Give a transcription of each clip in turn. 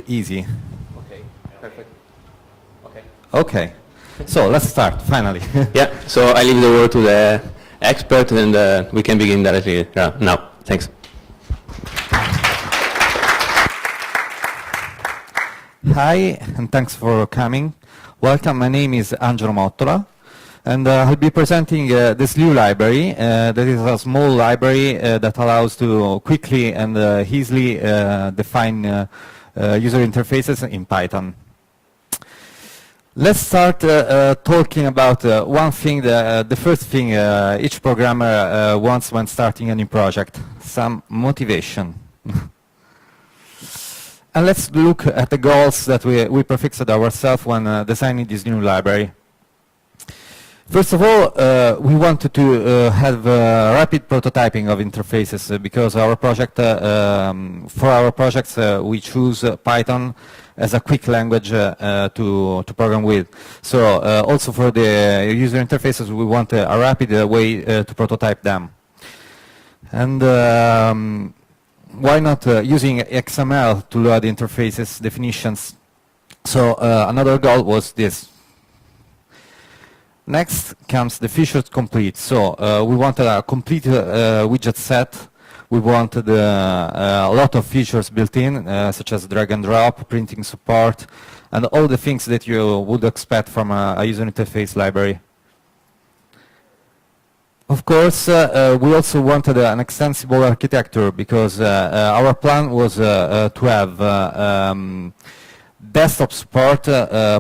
Easy. Okay, perfect. Okay. Okay, so let's start, finally. Yeah, so I leave the word to the expert and we can begin directly now. Thanks. Hi, and thanks for coming. Welcome, my name is Angelo Mottola, and I'll be presenting the Slew library. That is a small library that allows to quickly and easily define user interfaces in Python. Let's start talking about one thing, the first thing each programmer wants when starting a new project, some motivation. And let's look at the goals that we prefixed ourselves when designing this new library. First of all, we wanted to have rapid prototyping of interfaces because our project, for our projects, we choose Python as a quick language to program with. So also for the user interfaces, we want a rapid way to prototype them. And why not using XML to load interfaces definitions? So another goal was this. Next comes the features complete. So we wanted a complete widget set. We wanted a lot of features built in, such as drag and drop, printing support, and all the things that you would expect from a user interface library. Of course, we also wanted an extensible architecture because our plan was to have desktop support,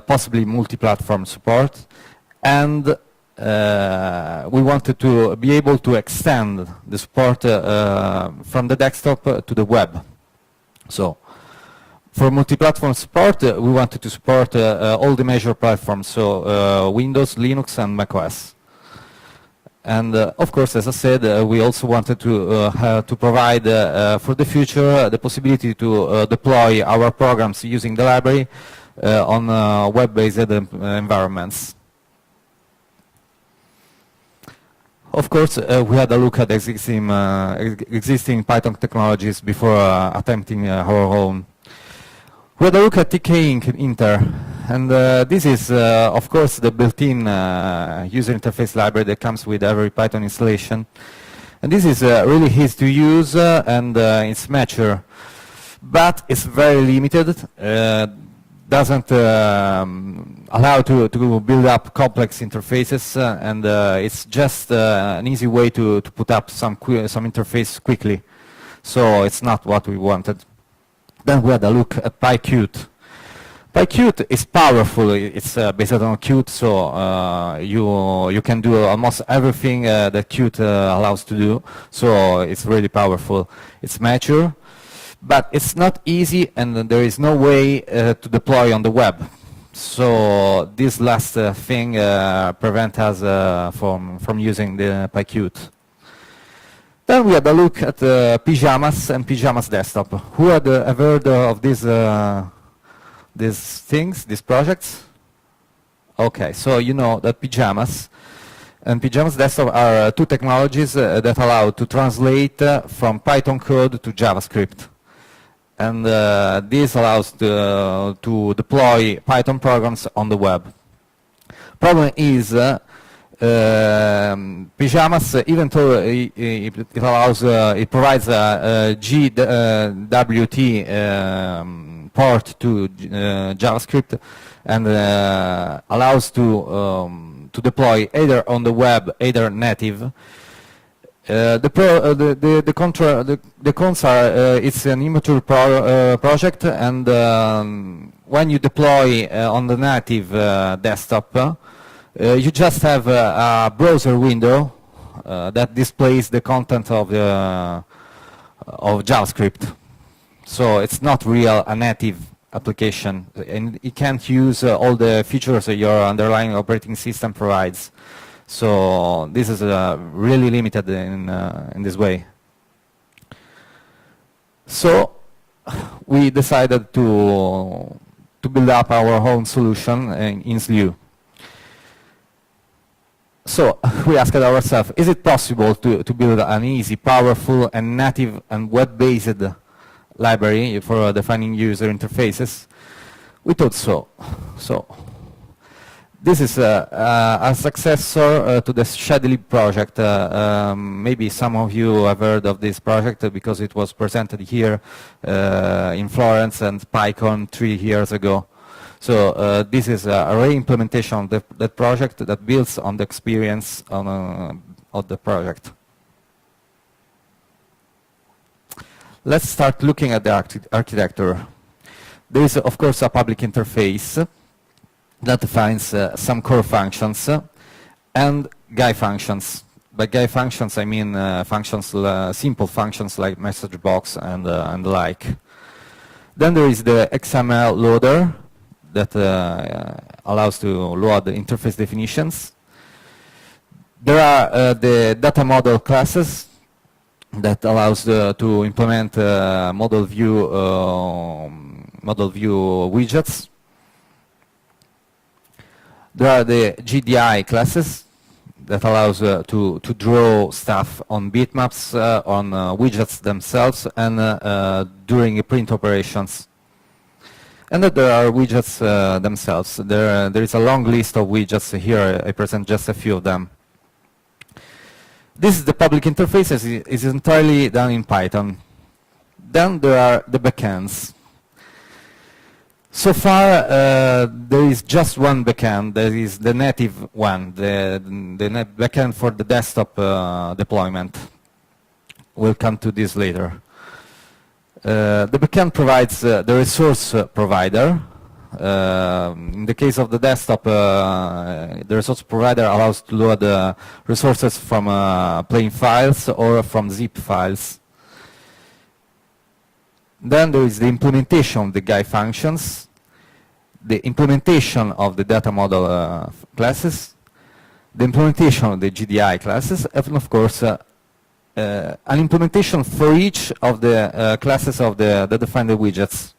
possibly multi-platform support, and we wanted to be able to extend the support from the desktop to the web. So, for multi-platform support, we wanted to support all the major platforms, so Windows, Linux, and macOS. And of course, as I said, we also wanted to provide for the future the possibility to deploy our programs using the library on web-based environments. Of course, we had a look at existing Python technologies before attempting our own. We had a look at TK Inter, and this is, of course, the built-in user interface library that comes with every Python installation. And this is really easy to use, and it's mature, but it's very limited. Doesn't allow to build up complex interfaces, and it's just an easy way to put up some interface quickly. So it's not what we wanted. Then we had a look at PyQt. PyQt is powerful. It's based on Qt, so you can do almost everything that Qt allows to do. So it's really powerful. It's mature, but it's not easy, and there is no way to deploy on the web. So this last thing prevents us from using the PyQt. Then we had a look at Pyjamas and Pyjamas Desktop. Who had ever heard of these things, these projects? Okay, so you know that Pyjamas and Pyjamas Desktop are two technologies that allow to translate from Python code to JavaScript. And this allows to deploy Python programs on the web. Problem is, Pyjamas, even though it provides a GWT port to JavaScript and allows to deploy either on the web, either native. The cons are it's an immature project, and when you deploy on the native desktop, you just have a browser window that displays the content of JavaScript. So it's not real a native application, and it can't use all the features that your underlying operating system provides. So this is really limited in this way. So we decided to build up our own solution in Slew. So we asked ourselves, is it possible to build an easy, powerful, and native and web-based library for defining user interfaces. We thought so. So this is a successor to the Shadlib project. Maybe some of you have heard of this project because it was presented here in Florence and PyCon 3 years ago. So this is a re-implementation of that project that builds on the experience of the project. Let's start looking at the architecture. There is, of course, a public interface that defines some core functions and GUI functions. By GUI functions, I mean functions, simple functions like message box and the like. Then there is the XML loader that allows to load the interface definitions. There are the data model classes that allows to implement model view widgets. There are the GDI classes that allows to draw stuff on bitmaps, on widgets themselves, and during print operations. And then there are widgets themselves. There is a long list of widgets here. I present just a few of them. This is the public interface. Is entirely done in Python. Then there are the backends. So far, there is just one backend. There is the native one, the backend for the desktop deployment. We'll come to this later. The backend provides the resource provider. In the case of the desktop, the resource provider allows to load resources from plain files or from zip files. Then there is the implementation of the GUI functions, the implementation of the data model classes, the implementation of the GDI classes, and of course an implementation for each of the classes of the defined widgets.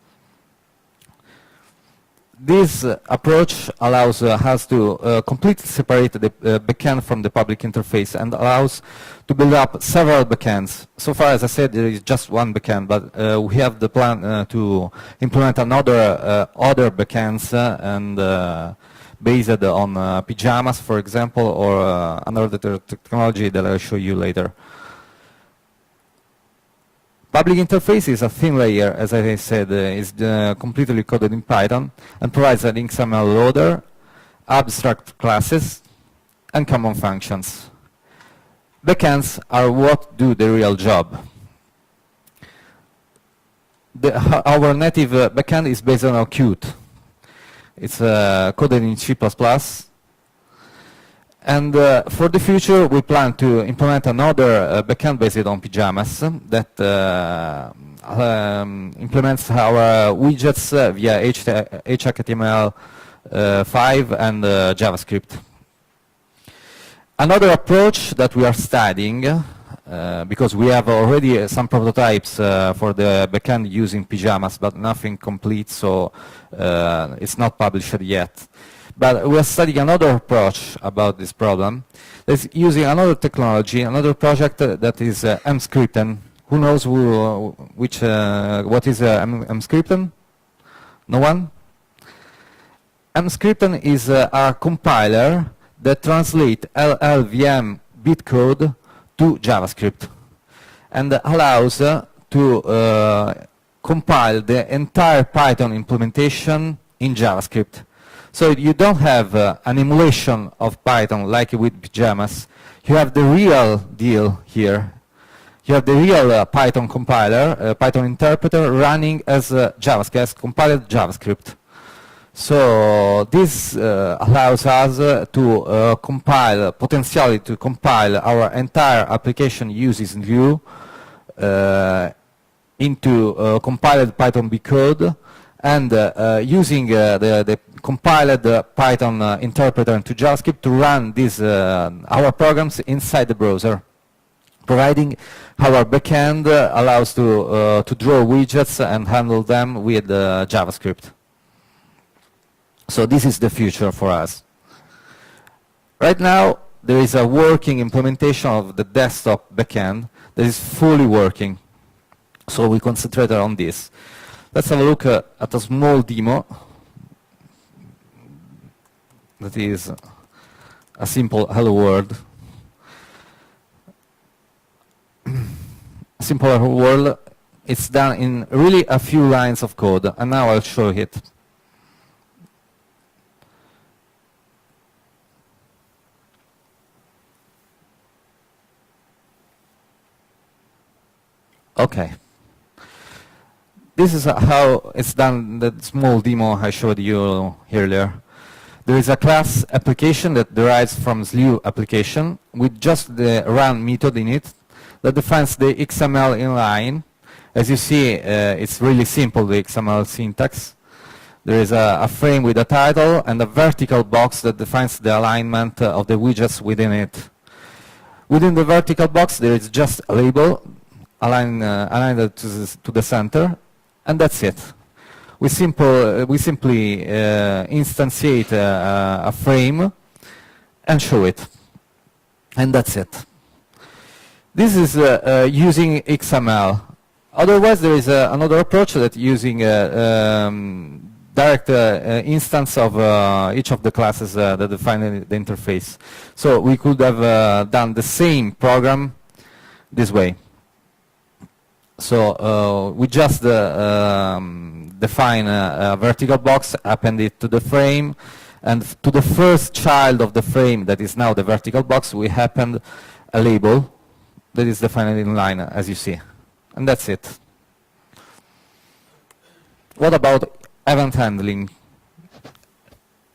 This approach allows us to completely separate the backend from the public interface and allows to build up several backends. So far, as I said, there is just one backend, but we have the plan to implement other backends and based on pyjamas, for example, or another technology that I'll show you later. Public interface is a thin layer, as I said, is completely coded in Python and provides an XML loader, abstract classes, and common functions. Backends are what do the real job. Our native backend is based on Qt. It's coded in C++. And for the future, we plan to implement another backend based on pyjamas that implements our widgets via HTML5 and JavaScript. Another approach that we are studying, because we have already some prototypes for the backend using pyjamas, but nothing complete, so it's not published yet. But we are studying another approach about this problem. It's using another technology, another project that is mscripten. Who knows what is mscripten? No one? Mscripten is a compiler that translates LLVM bitcode to JavaScript and allows to compile the entire Python implementation in JavaScript. So you don't have an emulation of Python like with pyjamas. You have the real deal here. You have the real Python compiler, Python interpreter running as JavaScript, as compiled JavaScript. So this allows us to potentially to compile our entire application using Slew into compiled Python B code, and using the compiled Python interpreter into JavaScript to run these our programs inside the browser, providing our backend allows to draw widgets and handle them with JavaScript. So this is the future for us. Right now, there is a working implementation of the desktop backend that is fully working. So we concentrated on this. Let's have a look at a small demo that is a simple hello world. A simple hello world. It's done in really a few lines of code, and now I'll show it. Okay. This is how it's done, the small demo I showed you earlier. There is a class application that derives from Slew application with just the run method in it that defines the XML inline. As you see, it's really simple, the XML syntax. There is a frame with a title and a vertical box that defines the alignment of the widgets within it. Within the vertical box, there is just a label aligned to the center, and that's it. We simply instantiate a frame and show it, and that's it. This is using XML. Otherwise, there is another approach that using direct instance of each of the classes that define the interface. So we could have done the same program this way. So we just define a vertical box, append it to the frame, and to the first child of the frame, that is now the vertical box, we append a label that is defined in line, as you see. And that's it. What about event handling?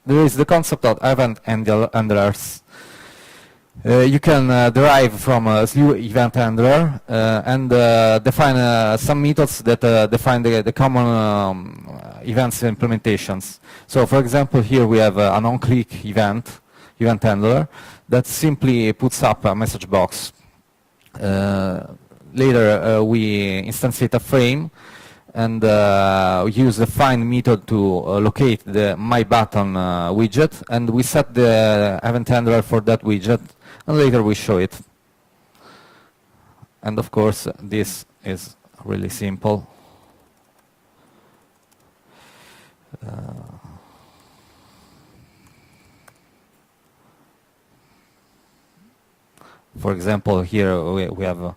There is the concept of event handlers. You can derive from a Slew event handler and define some methods that define the common events implementations. So, for example, here we have an on-click event handler that simply puts up a message box. Later, we instantiate a frame and use the find method to locate the my button widget, and we set the event handler for that widget, and later we show it. And of course, this is really simple. For example, here we have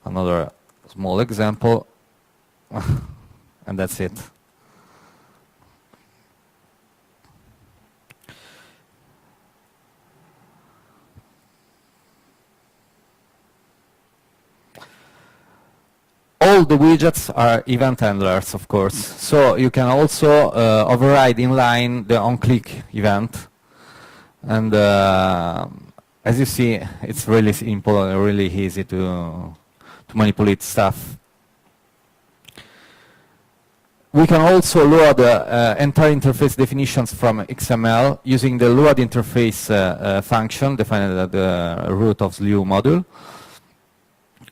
another small example, and that's it. All the widgets are event handlers, of course. So you can also override inline the on-click event. And as you see, it's really simple and really easy to manipulate stuff. We can also load entire interface definitions from XML using the load interface function defined at the root of Slew module.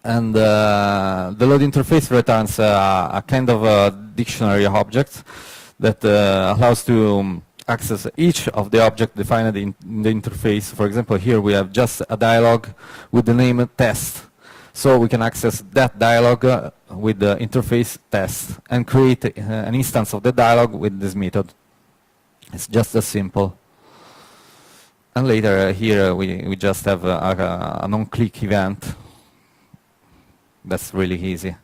And the load interface returns a kind of a dictionary object that allows to access each of the objects defined in the interface. For example, here we have just a dialog with the name test. So we can access that dialog with the interface test and create an instance of the dialog with this method. It's just as simple. And later here we just have a non-click event. That's really easy.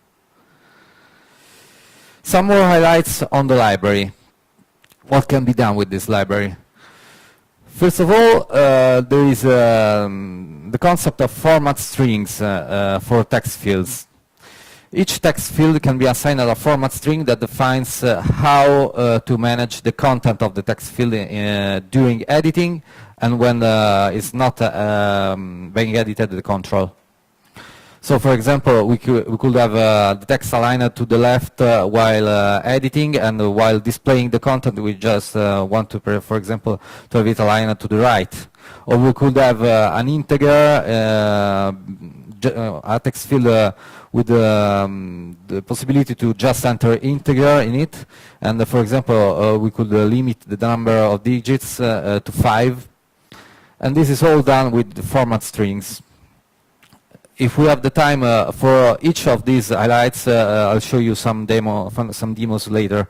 Some more highlights on the library. What can be done with this library? First of all, there is the concept of format strings for text fields. Each text field can be assigned a format string that defines how to manage the content of the text field during editing and when it's not being edited at the control. So, for example, we could have the text aligned to the left while editing, and while displaying the content, we just want to, for example, to have it aligned to the right. Or we could have an integer, a text field with the possibility to just enter integer in it. And for example, we could limit the number of digits to 5. And this is all done with the format strings. if we have the time for each of these highlights, I'll show you some demos later.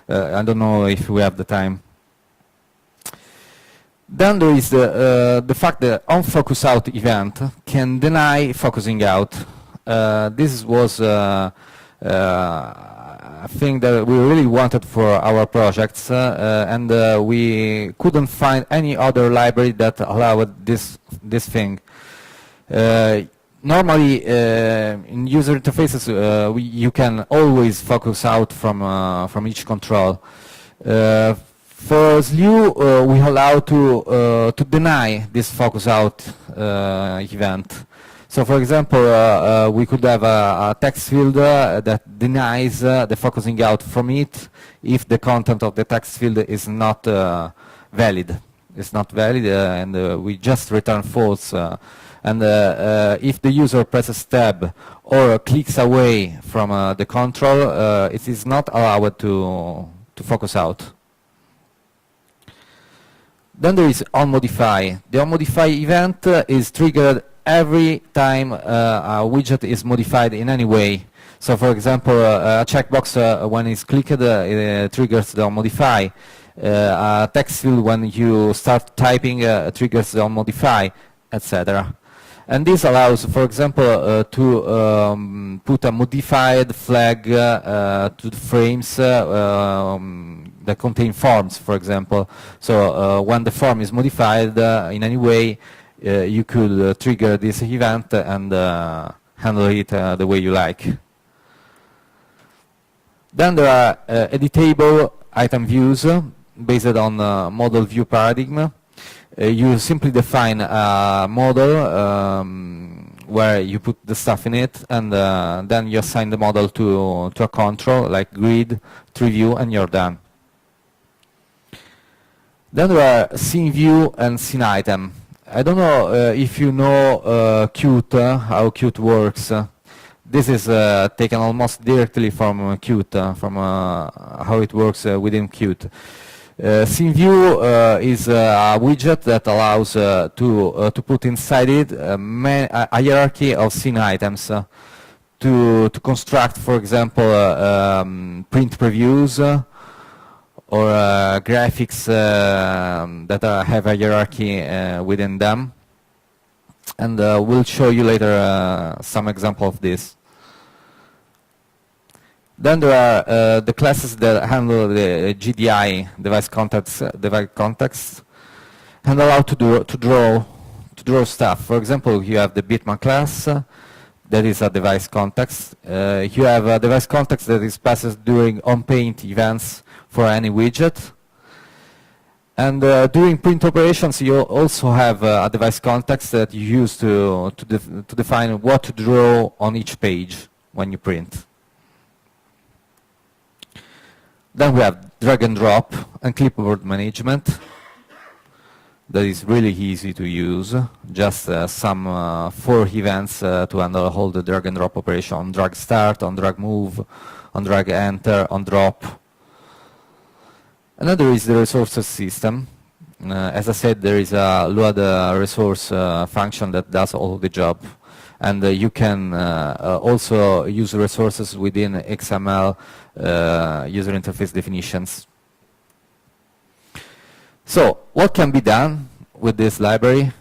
I don't know if we have the time. Then there is the fact that on-focus out event can deny focusing out. This was a thing that we really wanted for our projects, and we couldn't find any other library that allowed this thing. Normally, in user interfaces, you can always focus out from each control. For Slew, we allow to deny this focus out event. So, for example, we could have a text field that denies the focusing out from it if the content of the text field is not valid. It's not valid, and we just return false. And if the user presses tab or clicks away from the control, it is not allowed to focus out. Then there is onModify. The onModify event is triggered every time a widget is modified in any way. So, for example, a checkbox when it's clicked it triggers the onModify. A text field when you start typing triggers the onModify, etc. And this allows, for example, to put a modified flag to the frames that contain forms, for example. So when the form is modified in any way, you could trigger this event and handle it the way you like. Then there are editable item views based on model view paradigm. You simply define a model where you put the stuff in it, and then you assign the model to a control like grid, tree view, and you're done. Then there are scene view and scene item. I don't know if you know Qt, how Qt works. This is taken almost directly from Qt, from how it works within Qt. Scene view is a widget that allows to put inside it a hierarchy of scene items to construct, for example, print previews or graphics that have a hierarchy within them. And we'll show you later some example of this. Then there are the classes that handle the GDI, device context, and allow to draw stuff. For example, you have the Bitman class, that is a device context. You have a device context that is passed during onPaint events for any widget. And during print operations, you also have a device context that you use to define what to draw on each page when you print. Then we have drag and drop and clipboard management. That is really easy to use. Just some 4 events to handle all the drag and drop operation: on drag start, on drag move, on drag enter, on drop. And then there is the resources system. As I said, there is a load resource function that does all the job. And you can also use resources within XML user interface definitions. So, what can be done with this library?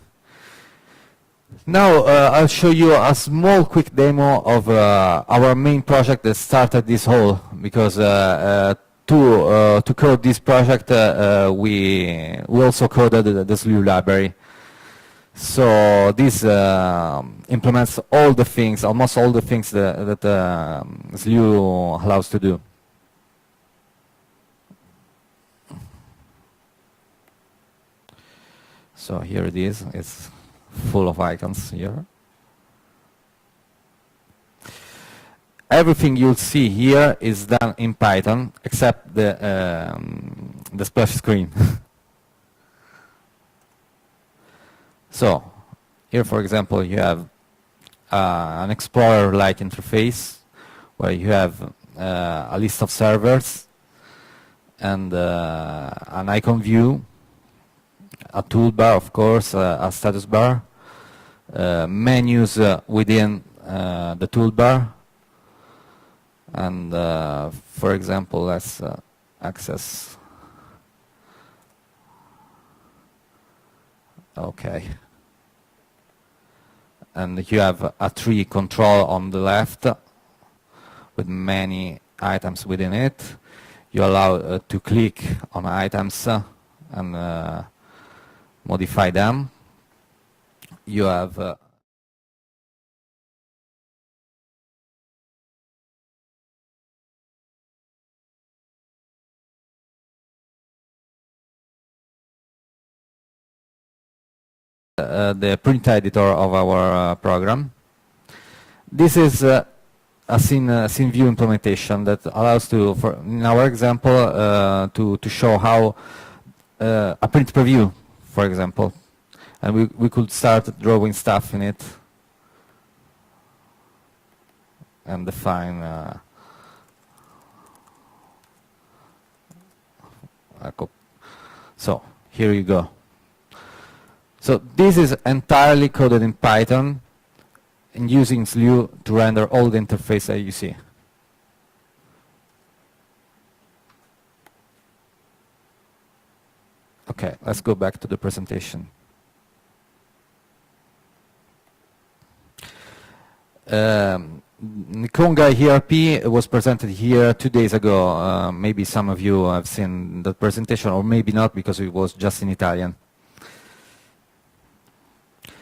Now I'll show you a small quick demo of our main project that started this whole, because to code this project we also coded the Slew library. So this implements all the things, almost all the things that Slew allows to do. So here it is. It's full of icons here. Everything you'll see here is done in Python except the splash screen. So, here for example you have an Explorer-like interface where you have a list of servers and an icon view, a toolbar of course, a status bar, menus within the toolbar. And for example, let's access. Okay. And you have a tree control on the left with many items within it. You allow to click on items and modify them. You have the print editor of our program. This is a scene view implementation that allows to, in our example, to show how a print preview, for example, and we could start drawing stuff in it and define. So here you go. So this is entirely coded in Python and using Slew to render all the interface that you see. Okay, let's go back to the presentation. Nikonga ERP was presented here 2 days ago. Maybe some of you have seen that presentation, or maybe not because it was just in Italian.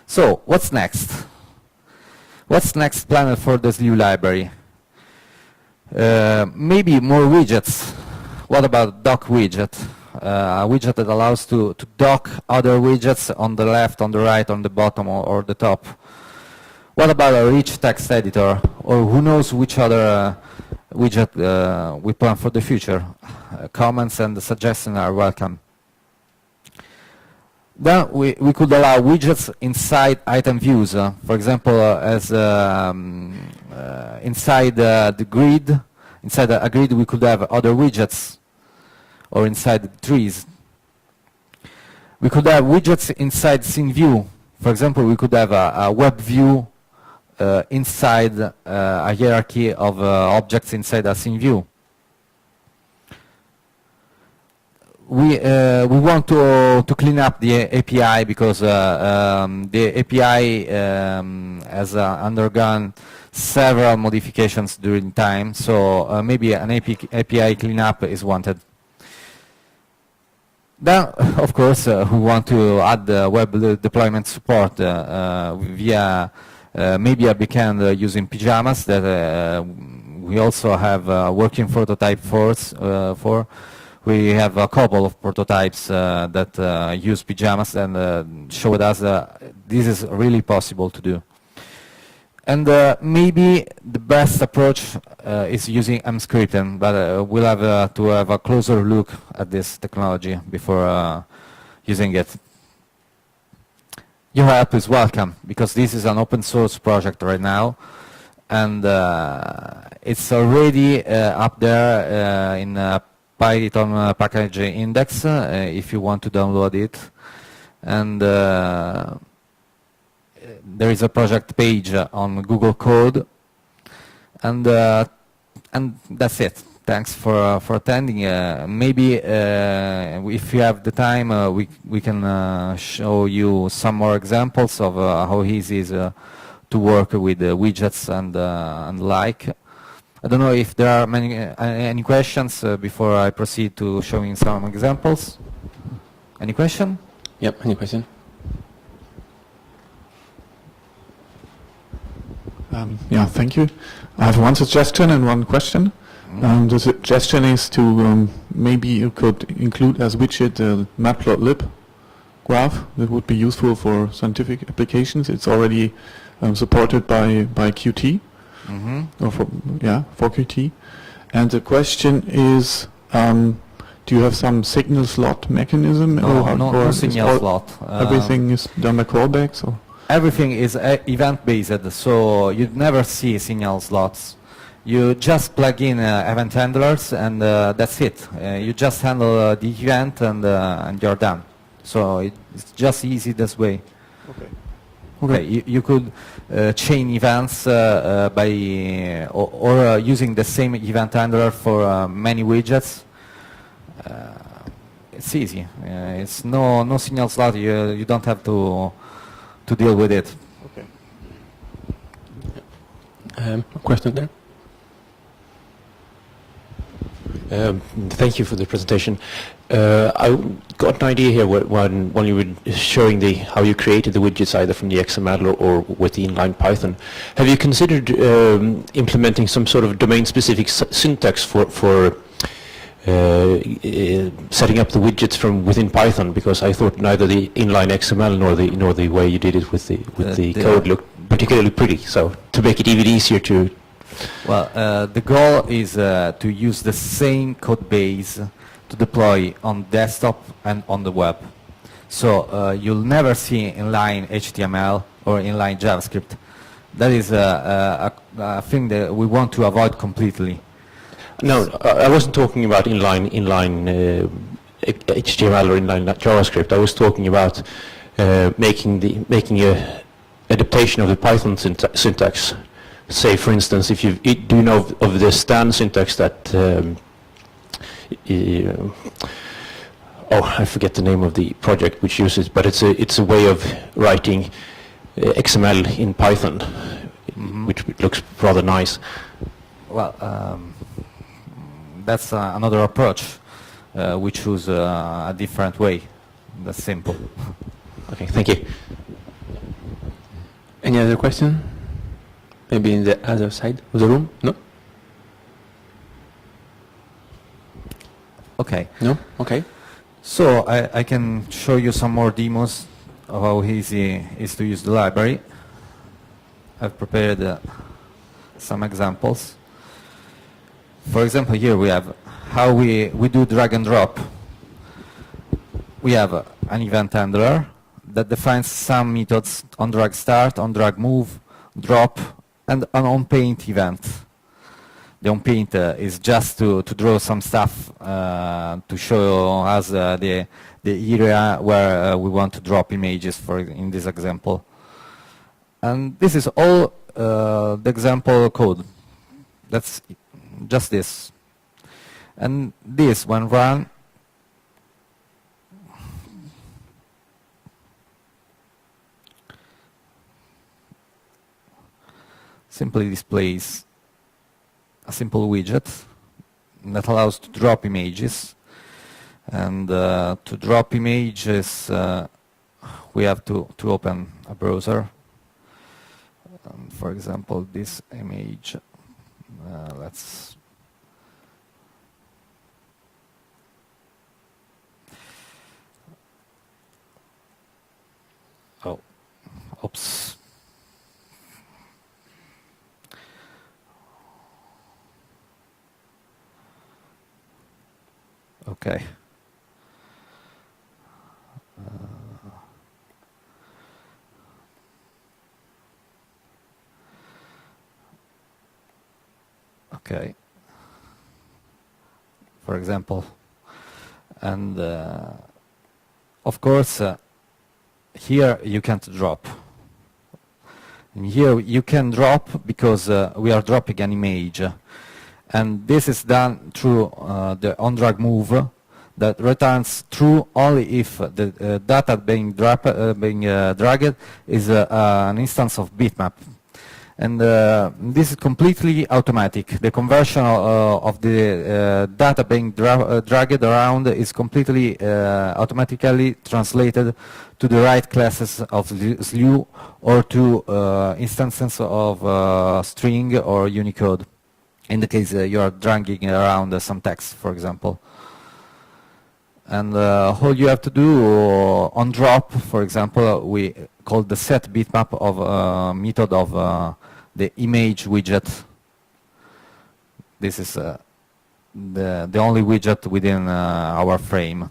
So, what's next? What's next planned for the Slew library? Maybe more widgets. What about dock widget? A widget that allows to dock other widgets on the left, on the right, on the bottom, or the top. What about a rich text editor? Or who knows which other widget we plan for the future? Comments and suggestions are welcome. Then we could allow widgets inside item views. For example, as inside the grid, inside a grid we could have other widgets, or inside the trees. We could have widgets inside scene view. For example, we could have a web view inside a hierarchy of objects inside a scene view. We want to clean up the API because the API has undergone several modifications during time, so maybe an API cleanup is wanted. Then, of course, we want to add web deployment support via maybe a backend using pyjamas that we also have working prototype for. We have a couple of prototypes that use pyjamas and showed us this is really possible to do. And maybe the best approach is using mscripting, but we'll have to have a closer look at this technology before using it. Your help is welcome, because this is an open source project right now, and it's already up there in Python package index if you want to download it. And there is a project page on Google Code, and that's it. Thanks for attending. Maybe if you have the time, we can show you some more examples of how easy it is to work with widgets and like. I don't know if there are any questions before I proceed to showing some examples. Any question? Yep, any question? Yeah, thank you. I have one suggestion and one question. The suggestion is to maybe you could include as widget a matplotlib graph that would be useful for scientific applications. It's already supported by Qt, or for Qt. And the question is, do you have some signal slot mechanism? No signal slot. Everything is done by callbacks, or? Everything is event-based, so you never see signal slots. You just plug in event handlers, and that's it. You just handle the event, and you're done. So it's just easy this way. Okay. Okay, you could chain events by or using the same event handler for many widgets. It's easy. It's no signal slot. You don't have to deal with it. Okay. A question there? Thank you for the presentation. I got an idea here when you were showing how you created the widgets either from the XML or with the inline Python. Have you considered implementing some sort of domain-specific syntax for setting up the widgets from within Python? Because I thought neither the inline XML nor the way you did it with the code looked particularly pretty. So to make it even easier to. Well, the goal is to use the same code base to deploy on desktop and on the web. So you'll never see inline HTML or inline JavaScript. That is a thing that we want to avoid completely. No, I wasn't talking about inline HTML or inline JavaScript. I was talking about making a adaptation of the Python syntax. Say, for instance, if you do you know of the stand syntax that I forget the name of the project which uses, but it's a way of writing XML in Python, which looks rather nice. Well, that's another approach. We choose a different way. That's simple. Okay, thank you. Any other question? Maybe in the other side of the room? No? Okay. No? Okay. So I can show you some more demos of how easy it is to use the library. I've prepared some examples. For example, here we have how we do drag and drop. We have an event handler that defines some methods on drag start, on drag move, drop, and an onPaint event. The onPaint is just to draw some stuff to show us the area where we want to drop images, in this example. And this is all the example code. That's just this. And this, when run, simply displays a simple widget that allows to drop images. And to drop images, we have to open a browser. For example, this image, let's oops. Okay. Okay. For example, and of course, here you can't drop. And here you can drop because we are dropping an image. And this is done through the onDrag move that returns true only if the data being dragged is an instance of bitmap. And this is completely automatic. The conversion of the data being dragged around is completely automatically translated to the right classes of Slew or to instances of string or Unicode. In the case you are dragging around some text, for example. And all you have to do on drop, for example, we call the set bitmap of method of the image widget. This is the only widget within our frame.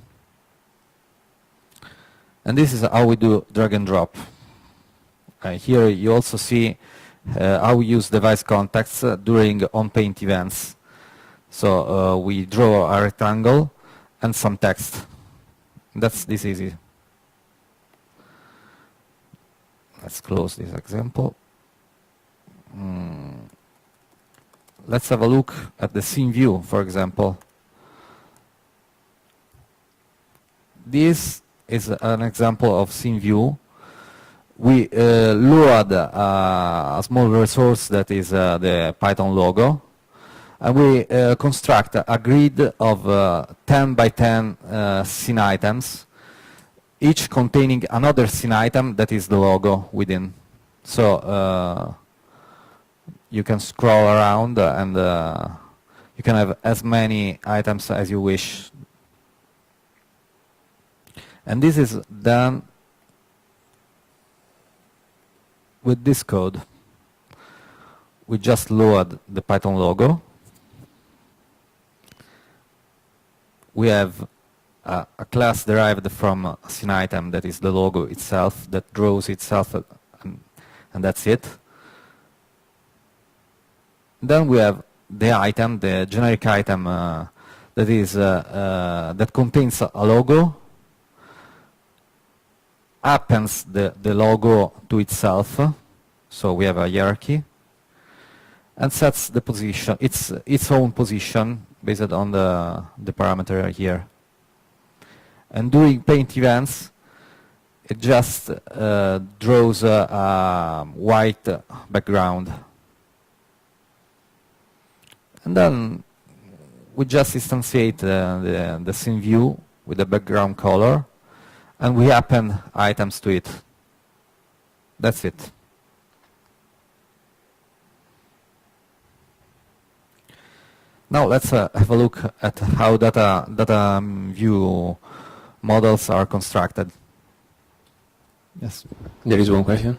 And this is how we do drag and drop. Here you also see how we use device contexts during onPaint events. So we draw a rectangle and some text. That's this easy. Let's close this example. Let's have a look at the scene view, for example. This is an example of scene view. We load a small resource that is the Python logo, and we construct a grid of 10 by 10 scene items, each containing another scene item that is the logo within. So you can scroll around and you can have as many items as you wish. And this is done with this code. We just load the Python logo. We have a class derived from a scene item that is the logo itself, that draws itself, and that's it. Then we have the item, the generic item that is that contains a logo, appends the logo to itself, so we have a hierarchy, and sets the position, its own position based on the parameter here. And during paint events, it just draws a white background. And then we just instantiate the scene view with the background color, and we append items to it. That's it. Now let's have a look at how data view models are constructed. Yes. There is one question.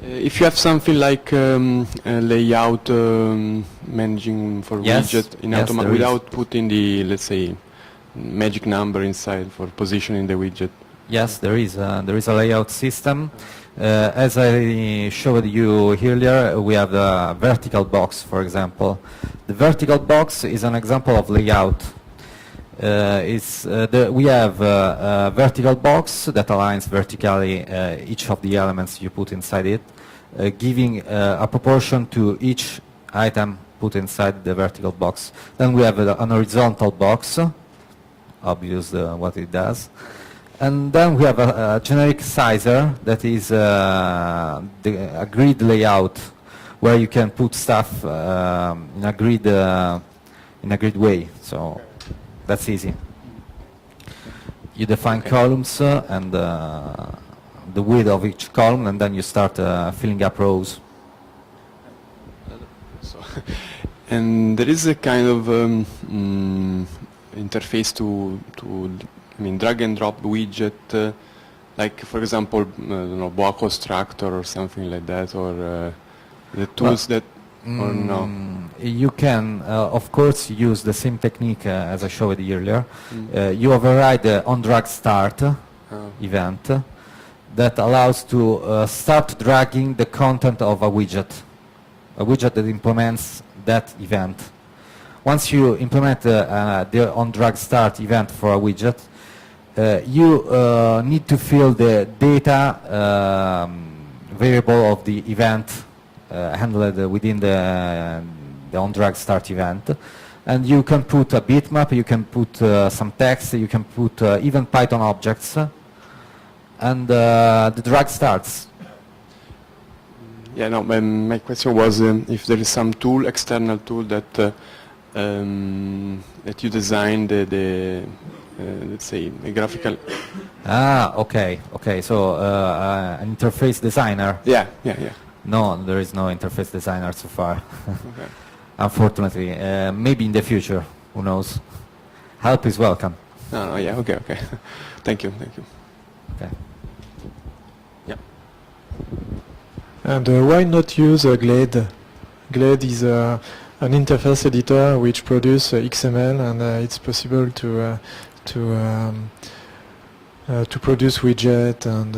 If you have something like a layout managing for Yes, widget in yes, automatic there is. without putting the, let's say, magic number inside for positioning the widget. Yes, there is a layout system. As I showed you earlier, we have the vertical box, for example. The vertical box is an example of layout. We have a vertical box that aligns vertically each of the elements you put inside it, giving a proportion to each item put inside the vertical box. Then we have an horizontal box, obvious what it does. And then we have a generic sizer that is a grid layout where you can put stuff in a grid way. So that's easy. You define columns and the width of each column, and then you start filling up rows. So, and there is a kind of interface to I mean, drag and drop widget, like for example, I don't know, boa constructor or something like that, or the tools or no? You can, of course, use the same technique as I showed earlier. You override the onDrag start event that allows to start dragging the content of a widget that implements that event. Once you implement the onDrag start event for a widget, you need to fill the data variable of the event handled within the onDrag start event, and you can put a bitmap, you can put some text, you can put even Python objects, and the drag starts. Yeah, no, my question was if there is some tool, external tool that that you designed let's say a graphical. Okay. So an interface designer. Yeah. No, there is no interface designer so far. Okay. Unfortunately, maybe in the future. Who knows? Help is welcome. No, yeah, okay. Thank you. Okay. Yeah. And why not use Glade? Glade is an interface editor which produces XML, and it's possible to produce widget, and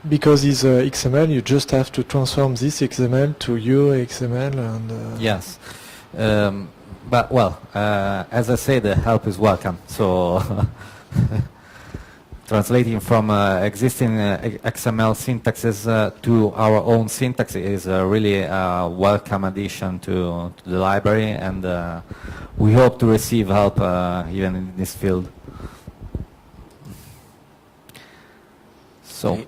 because it's XML, you just have to transform this XML to your XML, and Yes, but well, as I said, help is welcome. So translating from existing XML syntaxes to our own syntax is really a welcome addition to the library, and we hope to receive help even in this field. So, Okay,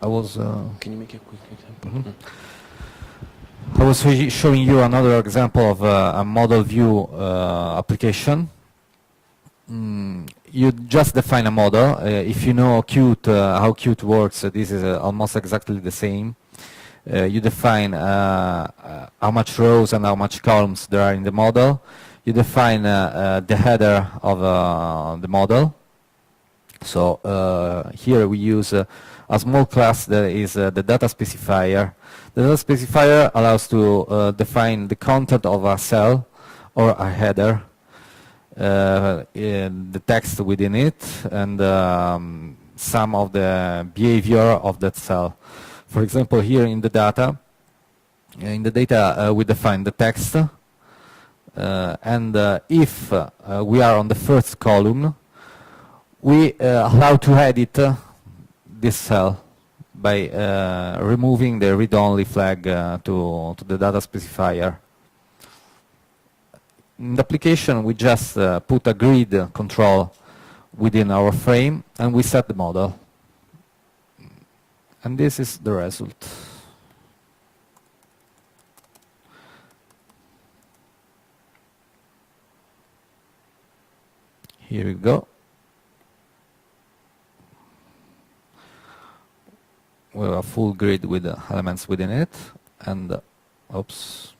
I was... Can you make a quick example? Mhm. I was showing you another example of a model view application. You just define a model. If you know Qt, how Qt works, this is almost exactly the same. You define how much rows and how much columns there are in the model. You define the header of the model. So here we use a small class that is the data specifier. The data specifier allows to define the content of a cell or a header, in the text within it, and some of the behavior of that cell. For example, here in the data, we define the text, and if we are on the first column, we allow to edit this cell by removing the read-only flag to the data specifier. In the application, we just put a grid control within our frame, and we set the model. And this is the result. Here we go. We have a full grid with the elements within it, and oops.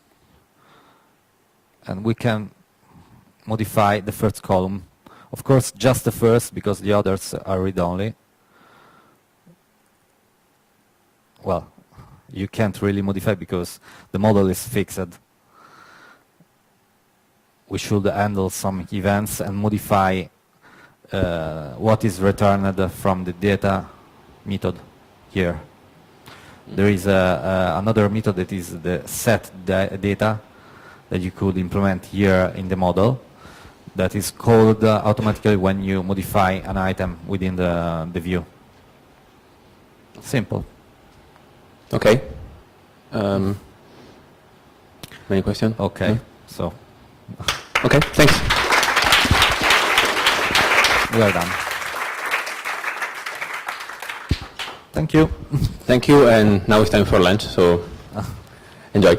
And we can modify the first column. Of course, just the first, because the others are read-only. Well, you can't really modify because the model is fixed. We should handle some events and modify what is returned from the data method here. There is another method that is the set data that you could implement here in the model, that is called automatically when you modify an item within the view. Simple. Okay. Any question? Okay, No? so Okay, thanks. we are done. Thank you. Thank you, and now it's time for lunch, so enjoy.